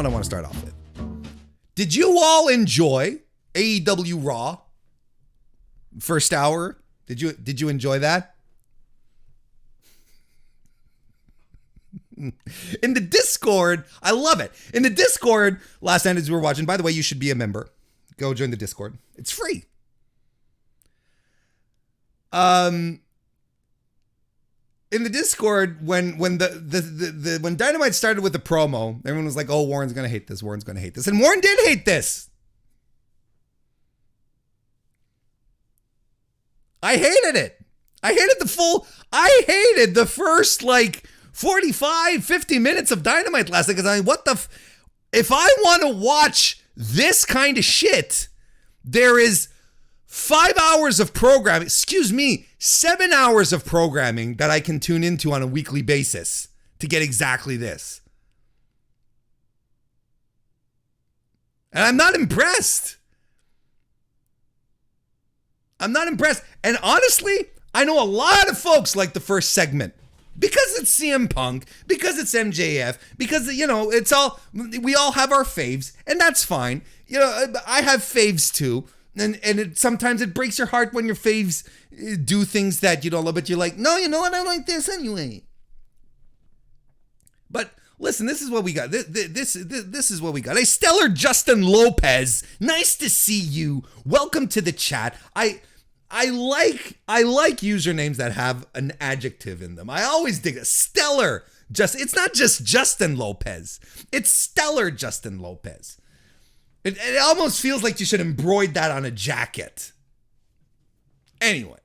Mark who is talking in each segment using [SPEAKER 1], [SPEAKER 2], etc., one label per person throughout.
[SPEAKER 1] what I want to start off with. Did you all enjoy AEW Raw? First hour? Did you enjoy that? In the Discord, I love it. In the Discord, last night as we were watching, by the way, you should be a member. Go join the Discord. It's free. In the Discord, when when Dynamite started with the promo, everyone was like, "Oh, Warren's gonna hate this. Warren's gonna hate this," and Warren did hate this. I hated it. I hated the first 45, 50 minutes of Dynamite last night, because I mean, if I want to watch this kind of shit, there is 5 hours of programming, 7 hours of programming that I can tune into on a weekly basis to get exactly this. And I'm not impressed. And honestly, I know a lot of folks like the first segment because it's CM Punk, because it's MJF, because, we all have our faves, and that's fine. I have faves too. And sometimes it breaks your heart when your faves do things that you don't love, but you're like, no, you know what? I like this anyway. But listen, this is what we got. This is what we got. A stellar Justin Lopez. Nice to see you. Welcome to the chat. I like usernames that have an adjective in them. I always dig it. Stellar. It's not just Justin Lopez. It's stellar Justin Lopez. It almost feels like you should embroider that on a jacket. Anyway.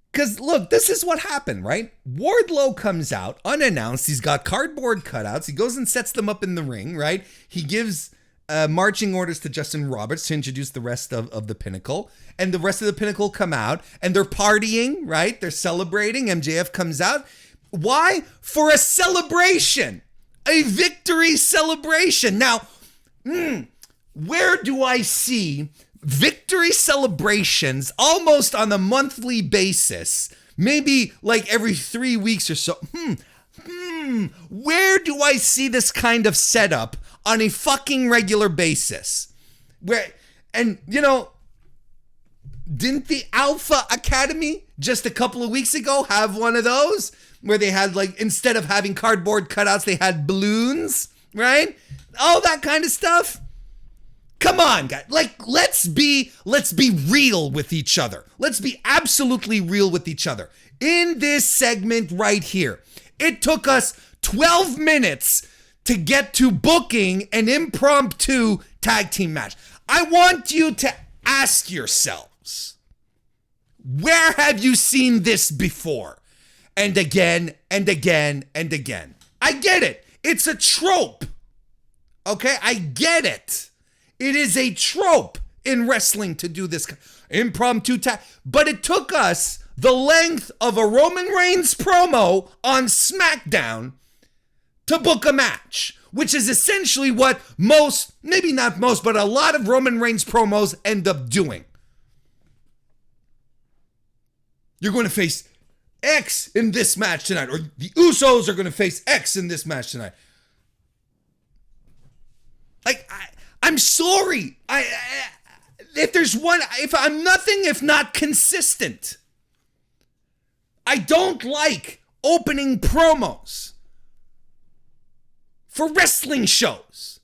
[SPEAKER 1] Because, look, this is what happened, right? Wardlow comes out unannounced. He's got cardboard cutouts. He goes and sets them up in the ring, right? He gives marching orders to Justin Roberts to introduce the rest of the Pinnacle. And the rest of the Pinnacle come out, and they're partying, right? They're celebrating. MJF comes out. Why? For a celebration. A victory celebration. Now, where do I see victory celebrations almost on a monthly basis? Maybe like every 3 weeks or so. Where do I see this kind of setup on a fucking regular basis? Didn't the Alpha Academy just a couple of weeks ago have one of those? Where they had, instead of having cardboard cutouts, they had balloons, right? All that kind of stuff. Come on, guys. Let's be real with each other. Let's be absolutely real with each other. In this segment right here, it took us 12 minutes to get to booking an impromptu tag team match. I want you to ask yourselves, where have you seen this before? And again, and again, and again. I get it. It's a trope. Okay? I get it. It is a trope in wrestling to do this impromptu tag. But it took us the length of a Roman Reigns promo on SmackDown to book a match, which is essentially what most, maybe not most, but a lot of Roman Reigns promos end up doing. You're going to face X in this match tonight, or the Usos are going to face X in this match tonight. I'm sorry. If I'm nothing if not consistent. I don't like opening promos for wrestling shows.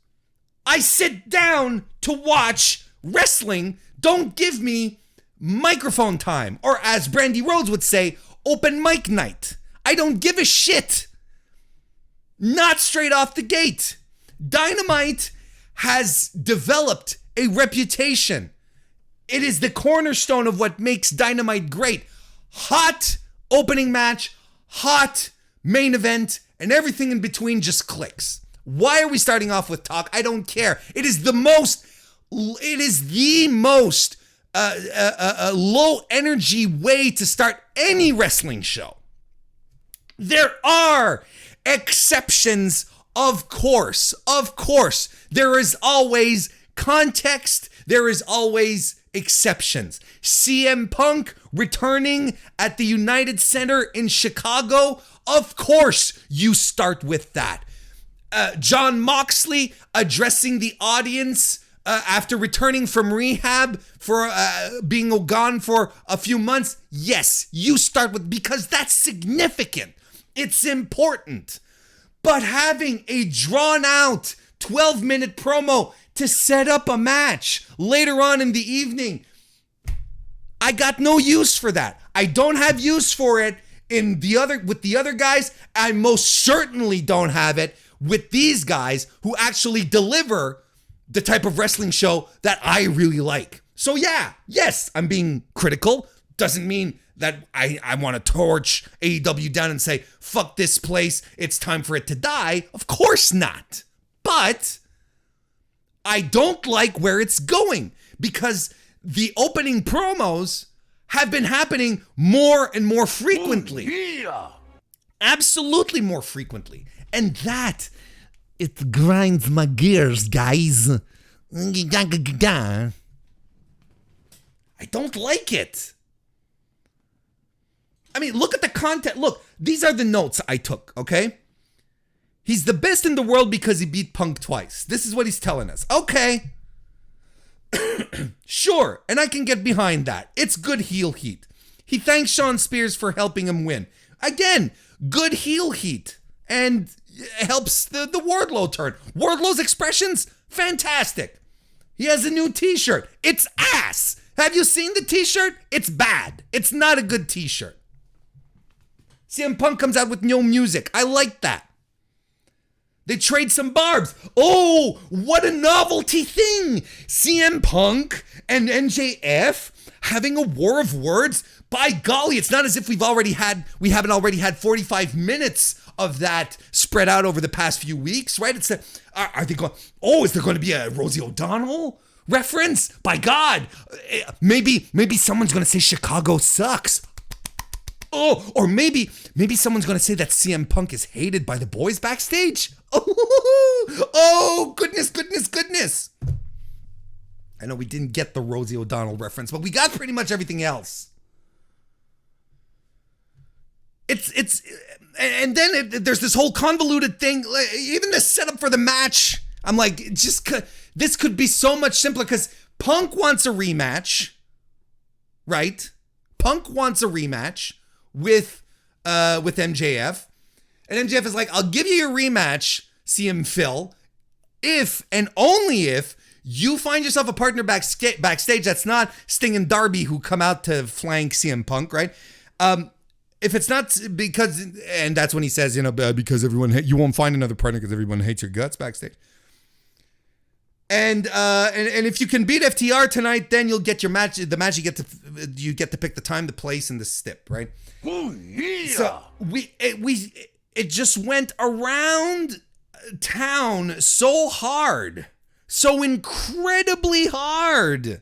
[SPEAKER 1] I sit down to watch wrestling. Don't give me microphone time, or as Brandy Rhodes would say, open mic night. I don't give a shit. Not straight off the gate. Dynamite has developed a reputation. It is the cornerstone of what makes Dynamite great. Hot opening match, hot main event, and everything in between just clicks. Why are we starting off with talk? I don't care. It is the most low energy way to start any wrestling show. There are exceptions, of course. There is always context. There is always exceptions. CM Punk returning at the United Center in Chicago. Of course, you start with that. John Moxley addressing the audience after returning from rehab for being gone for a few months. Yes, you start with, because that's significant. It's important. But having a drawn out 12-minute promo to set up a match later on in the evening, I got no use for that. I don't have use for it with the other guys. I most certainly don't have it with these guys who actually deliver the type of wrestling show that I really like. So yes, I'm being critical. Doesn't mean that I want to torch AEW down and say, fuck this place, it's time for it to die. Of course not. But I don't like where it's going, because the opening promos have been happening more and more frequently. Oh, yeah. Absolutely more frequently. And that, it grinds my gears, guys. I don't like it. I mean, look at the content. Look, these are the notes I took, okay? He's the best in the world because he beat Punk twice. This is what he's telling us. Okay. Sure, and I can get behind that. It's good heel heat. He thanks Shawn Spears for helping him win. Again, good heel heat. And helps the Wardlow turn. Wardlow's expressions, fantastic. He has a new t-shirt. It's ass. Have you seen the t-shirt? It's bad. It's not a good t-shirt. CM Punk comes out with no music. I like that. They trade some barbs. Oh, what a novelty thing. CM Punk and MJF having a war of words. By golly, it's not as if we haven't already had 45 minutes of that spread out over the past few weeks, right? It's are they going, is there going to be a Rosie O'Donnell reference? By God, maybe someone's going to say Chicago sucks. Oh, or maybe someone's going to say that CM Punk is hated by the boys backstage. Oh, goodness. I know we didn't get the Rosie O'Donnell reference, but we got pretty much everything else. And then there's this whole convoluted thing, even the setup for the match. I'm like, this could be so much simpler, because Punk wants a rematch, right? Punk wants a rematch with MJF, and MJF is like, I'll give you your rematch, CM Phil, if and only if you find yourself a partner backstage that's not Sting and Darby, who come out to flank CM Punk, right? If it's not because, and that's when he says, because you won't find another partner because everyone hates your guts backstage. And if you can beat FTR tonight, then you'll get your match. The match you get to pick the time, the place, and the stip, right? Oh yeah. So it just went around town so hard, so incredibly hard,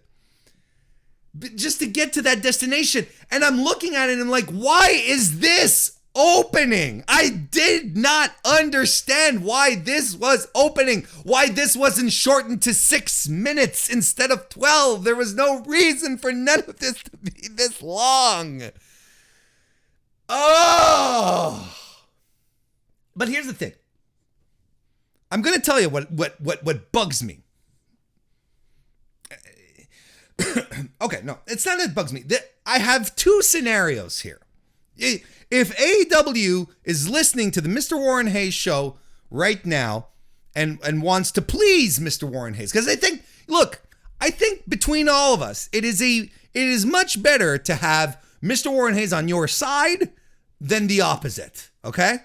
[SPEAKER 1] just to get to that destination. And I'm looking at it and I'm like, why is this opening? I did not understand why this was opening, why this wasn't shortened to 6 minutes instead of 12. There was no reason for none of this to be this long. Oh. But here's the thing. I'm going to tell you what bugs me. Okay, no, it's not that it bugs me. I have two scenarios here. If AEW is listening to the Mr. Warren Hayes show right now and wants to please Mr. Warren Hayes, because I think between all of us, it is much better to have Mr. Warren Hayes on your side than the opposite, okay?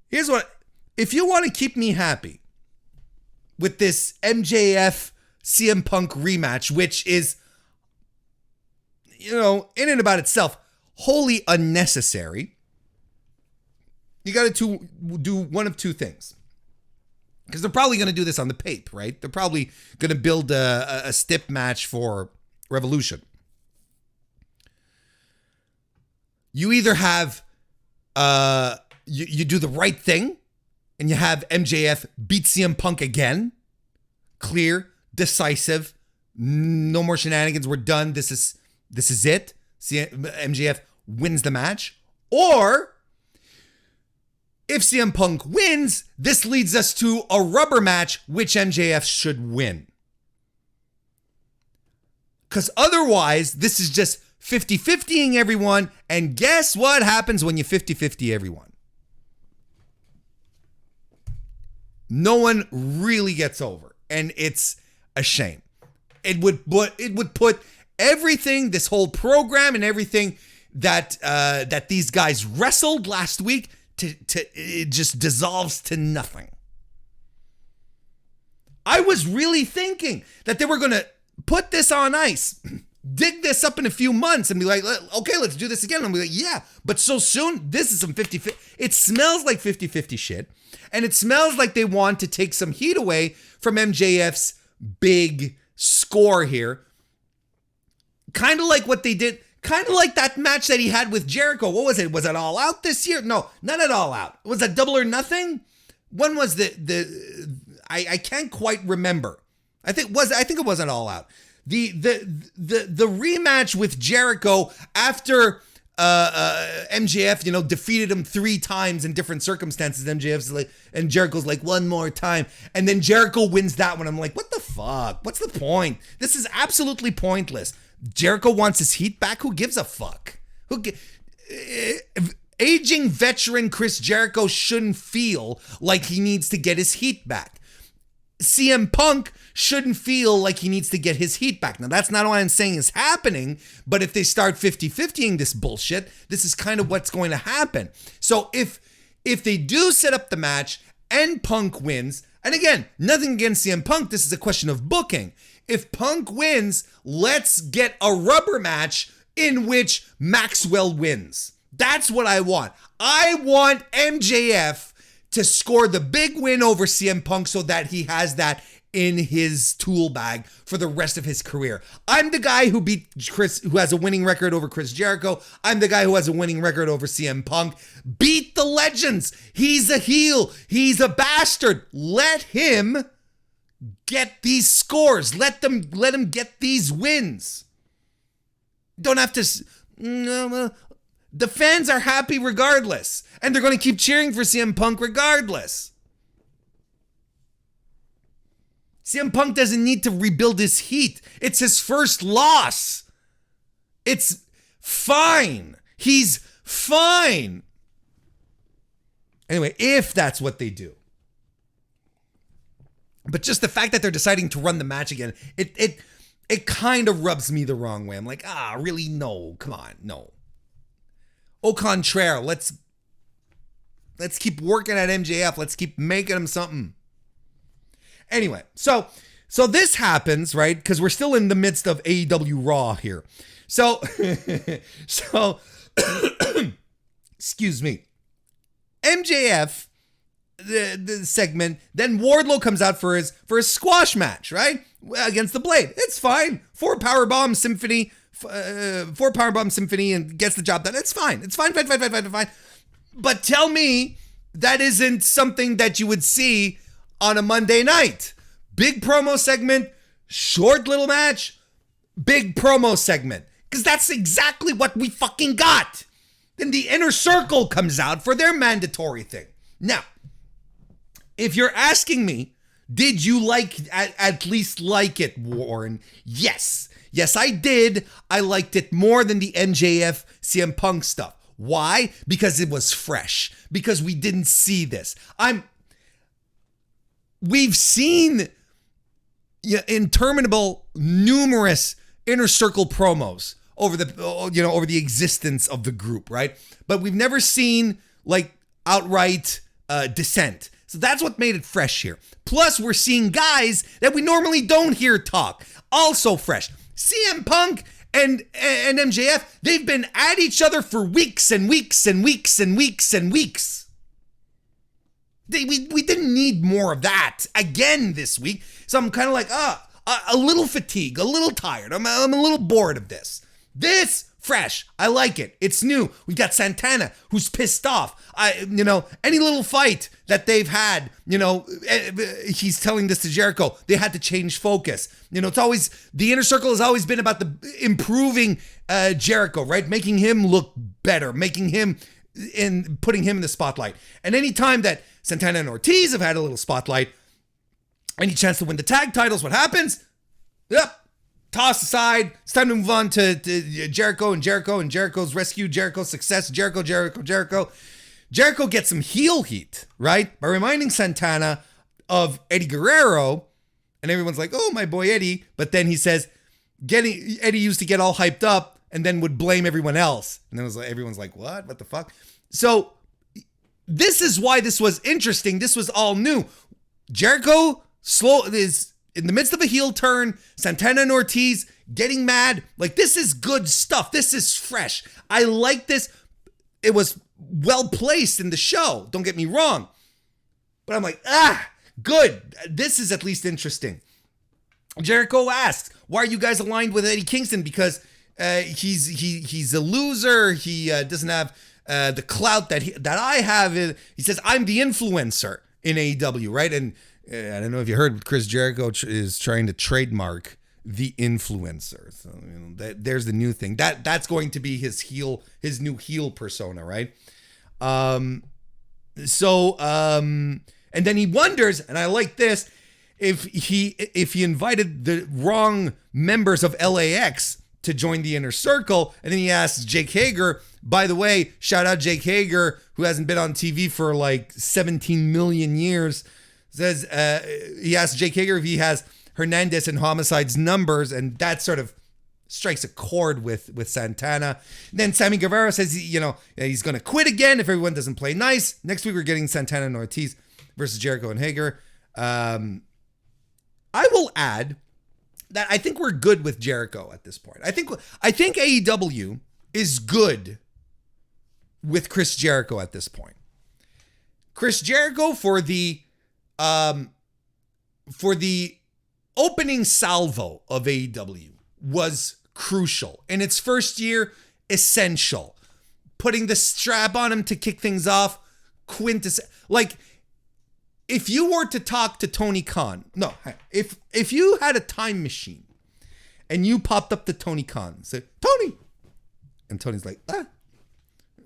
[SPEAKER 1] Here's what, if you want to keep me happy with this MJF CM Punk rematch, which is, in and about itself, wholly unnecessary, you got to do one of two things. Because they're probably going to do this on the Pape, right? They're probably going to build a stip match for Revolution. You either have, you do the right thing, and you have MJF beat CM Punk again, clear, decisive. No more shenanigans. We're done. This is it. MJF wins the match. Or if CM Punk wins, this leads us to a rubber match, which MJF should win. Because otherwise, this is just 50-50ing everyone. And guess what happens when you 50-50 everyone? No one really gets over. And it's a shame. It would put everything, this whole program and everything that these guys wrestled last week, it just dissolves to nothing. I was really thinking that they were going to put this on ice, dig this up in a few months and be like, okay, let's do this again. And I'm like, yeah, but so soon, this is some 50-50. It smells like 50-50 shit. And it smells like they want to take some heat away from MJF's big score here. Kind of like what they did. Kind of like that match that he had with Jericho. What was it? Was it All Out this year? No, not at All Out. Was that Double or Nothing? When was I can't quite remember. I think it wasn't All Out. The rematch with Jericho after MJF, defeated him 3 times in different circumstances. MJF's like, and Jericho's like, one more time. And then Jericho wins that one. I'm like, what the fuck? What's the point? This is absolutely pointless. Jericho wants his heat back. Who gives a fuck? Aging veteran Chris Jericho shouldn't feel like he needs to get his heat back. CM Punk shouldn't feel like he needs to get his heat back. Now, that's not what I'm saying is happening, but if they start 50-50ing this bullshit, this is kind of what's going to happen. So if they do set up the match and Punk wins, and again, nothing against CM Punk, this is a question of booking. If Punk wins, let's get a rubber match in which Maxwell wins. That's what I want. I want MJF to score the big win over CM Punk so that he has that in his tool bag for the rest of his career. I'm the guy who who has a winning record over Chris Jericho. I'm the guy who has a winning record over CM Punk. Beat the legends. He's a heel. He's a bastard. Let him get these scores. Let him get these wins. Don't have to. The fans are happy regardless, and they're going to keep cheering for CM Punk regardless. CM Punk doesn't need to rebuild his heat. It's his first loss. It's fine. He's fine. Anyway, if that's what they do. But just the fact that they're deciding to run the match again, it kind of rubs me the wrong way. I'm like, really? No, come on, no. Au contraire, let's keep working at MJF. Let's keep making him something. Anyway, so this happens, right? Because we're still in the midst of AEW Raw here. So excuse me. MJF, the segment, then Wardlow comes out for his squash match, right? Against the Blade. It's fine. 4 Powerbomb Symphony and gets the job done. It's fine. It's fine. But tell me that isn't something that you would see on a Monday night. Big promo segment, short little match, big promo segment. Because that's exactly what we fucking got. Then the Inner Circle comes out for their mandatory thing. Now, if you're asking me, did you at least like it, Warren? Yes. Yes, I did. I liked it more than the MJF CM Punk stuff. Why? Because it was fresh. Because we didn't see this. We've seen interminable, numerous Inner Circle promos over the existence of the group, right? But we've never seen outright dissent. So that's what made it fresh here. Plus, we're seeing guys that we normally don't hear talk. Also fresh. CM Punk and MJF, they've been at each other for weeks and weeks and weeks and weeks and weeks. We didn't need more of that again this week. So I'm kind of like, a little fatigued, a little tired. I'm a little bored of this. This fresh. I like it. It's new. We got Santana, who's pissed off. Any little fight that they've had, he's telling this to Jericho. They had to change focus. It's always, the Inner Circle has always been about the improving Jericho, right? Making him look better, putting him in the spotlight. And anytime that Santana and Ortiz have had a little spotlight, any chance to win the tag titles, what happens? Yep. Toss aside. It's time to move on to Jericho and Jericho's rescue, Jericho's success, Jericho. Jericho gets some heel heat, right? By reminding Santana of Eddie Guerrero, and everyone's like, oh, my boy Eddie. But then he says, Eddie used to get all hyped up and then would blame everyone else. And then everyone's like, what? What the fuck? So this is why this was interesting. This was all new. Jericho is in the midst of a heel turn. Santana and Ortiz getting mad. Like, this is good stuff. This is fresh. I like this. It was well placed in the show. Don't get me wrong. But I'm like, good. This is at least interesting. Jericho asks, why are you guys aligned with Eddie Kingston? Because he's a loser. He doesn't have the clout that I have. He says, I'm the influencer in AEW, right? And I don't know if you heard, Chris Jericho is trying to trademark the influencer. So there's the new thing. That's going to be his new heel persona, right? And then he wonders, and I like this, if he invited the wrong members of LAX to join the Inner Circle. And then he asks Jake Hager, by the way, shout out Jake Hager, who hasn't been on TV for like 17 million years. Says he asked Jake Hager if he has Hernandez and Homicide's numbers, and that sort of strikes a chord with Santana. And then Sammy Guevara says he's going to quit again if everyone doesn't play nice. Next week we're getting Santana and Ortiz versus Jericho and Hager. I will add that I think we're good with Jericho at this point. I think AEW is good with Chris Jericho at this point. Chris Jericho for the opening salvo of AEW was crucial. In its first year, essential. Putting the strap on him to kick things off, like, if you were to talk to Tony Khan, if you had a time machine and you popped up to Tony Khan and said, Tony, and Tony's like, I'm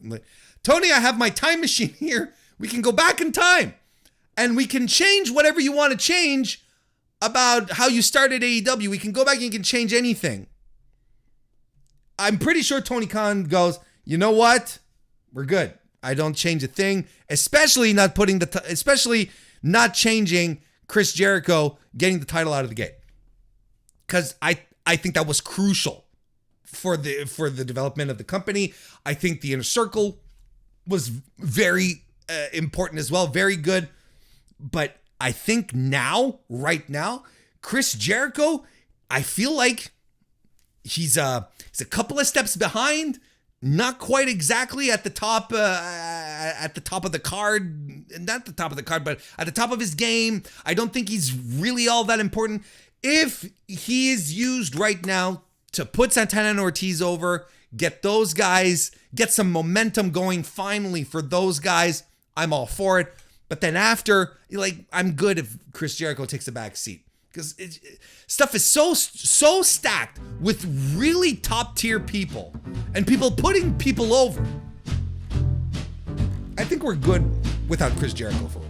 [SPEAKER 1] like, Tony, I have my time machine here. We can go back in time. And we can change whatever you want to change about how you started AEW. We can go back and you can change anything. I'm pretty sure Tony Khan goes, you know what? We're good. I don't change a thing, especially not changing Chris Jericho getting the title out of the gate. Because I think that was crucial for the development of the company. I think the Inner Circle was very important as well. Very good. But I think right now, Chris Jericho, I feel like he's a couple of steps behind, not quite exactly at the top of the card, not the top of the card, but at the top of his game. I don't think he's really all that important. If he is used right now to put Santana and Ortiz over, get those guys, get some momentum going finally for those guys, I'm all for it. But then after, I'm good if Chris Jericho takes a back seat. Because stuff is so stacked with really top tier people and people putting people over. I think we're good without Chris Jericho for